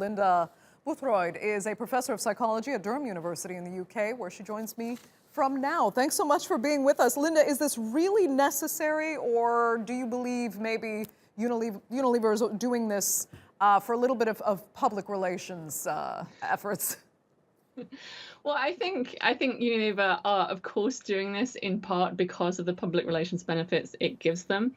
Lynda Boothroyd is a professor of psychology at Durham University in the UK, where she joins me from now. Thanks so much for being with us. Lynda, is this really necessary, or do you believe maybe Unilever is doing this for a little bit of public relations efforts? Well, I think Unilever are, of course, doing this in part because of the public relations benefits it gives them.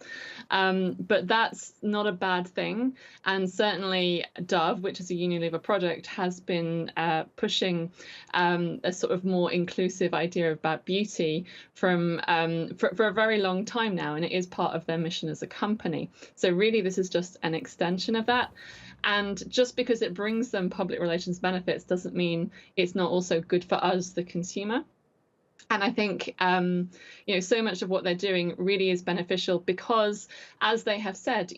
But that's not a bad thing. And certainly Dove, which is a Unilever product, has been pushing a sort of more inclusive idea about beauty for a very long time now. And it is part of their mission as a company. So really, this is just an extension of that. And just because it brings them public relations benefits doesn't mean it's not also good for us, the consumer. And I think, so much of what they're doing really is beneficial because, as they have said,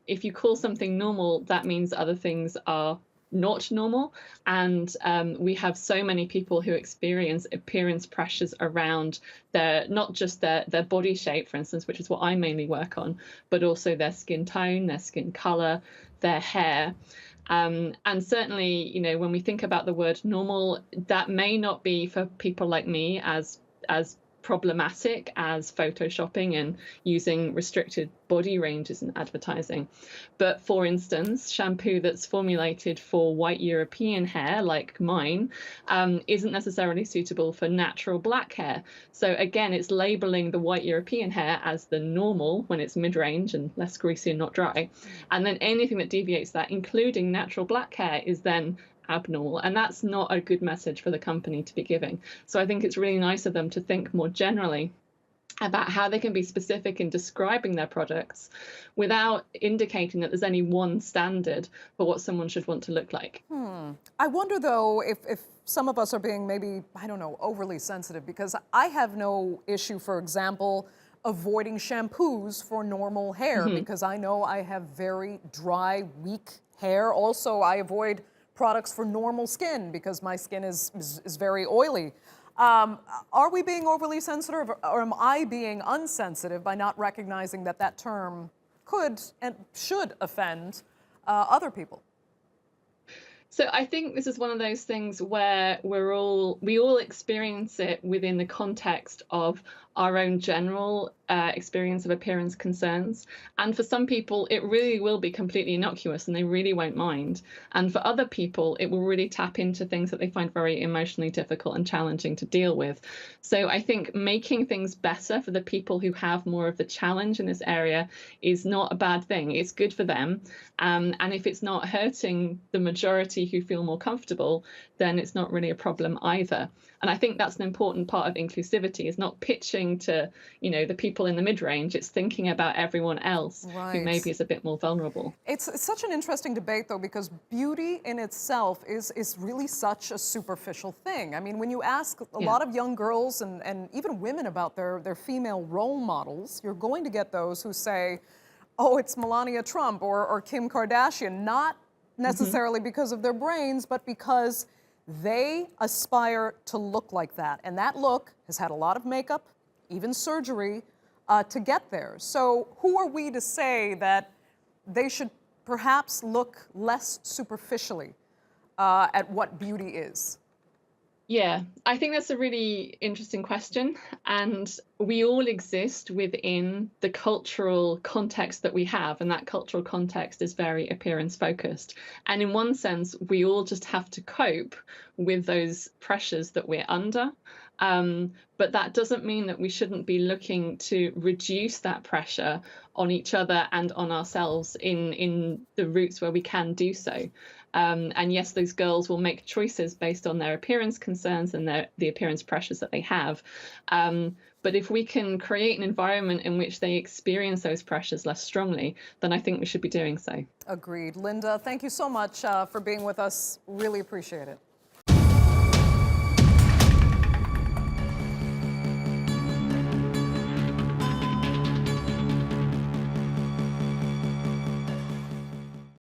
if you call something normal, that means other things are not normal. And we have so many people who experience appearance pressures around not just their body shape, for instance, which is what I mainly work on, but also their skin tone, their skin color, their hair. And certainly, when we think about the word normal, that may not be for people like me as problematic as photoshopping and using restricted body ranges in advertising. But for instance, shampoo that's formulated for white European hair, like mine, isn't necessarily suitable for natural black hair. So again, it's labeling the white European hair as the normal when it's mid-range and less greasy and not dry. And then anything that deviates that, including natural black hair, is then abnormal, and that's not a good message for the company to be giving. So I think it's really nice of them to think more generally about how they can be specific in describing their products without indicating that there's any one standard for what someone should want to look like. I wonder, though, if some of us are being maybe, I don't know, overly sensitive, because I have no issue, for example, avoiding shampoos for normal hair, because I know I have very dry, weak hair. Also, I avoid products for normal skin because my skin is very oily. Are we being overly sensitive, or am I being unsensitive by not recognizing that that term could and should offend other people? So I think this is one of those things where we all experience it within the context of our own general experience of appearance concerns. And for some people, it really will be completely innocuous and they really won't mind. And for other people, it will really tap into things that they find very emotionally difficult and challenging to deal with. So I think making things better for the people who have more of the challenge in this area is not a bad thing. It's good for them. And if it's not hurting the majority who feel more comfortable, then it's not really a problem either. And I think that's an important part of inclusivity, is not pitching to, the people in the mid-range. It's thinking about everyone else who maybe is a bit more vulnerable. It's such an interesting debate, though, because beauty in itself is really such a superficial thing. I mean, when you ask a lot of young girls and even women about their female role models, you're going to get those who say, oh, it's Melania Trump or Kim Kardashian, not necessarily because of their brains, but because they aspire to look like that. And that look has had a lot of makeup, even surgery, to get there. So who are we to say that they should perhaps look less superficially at what beauty is? Yeah, I think that's a really interesting question. And we all exist within the cultural context that we have. And that cultural context is very appearance focused. And in one sense, we all just have to cope with those pressures that we're under. But that doesn't mean that we shouldn't be looking to reduce that pressure on each other and on ourselves in the routes where we can do so. And yes, those girls will make choices based on their appearance concerns and the appearance pressures that they have. But if we can create an environment in which they experience those pressures less strongly, then I think we should be doing so. Agreed. Lynda, thank you so much for being with us. Really appreciate it.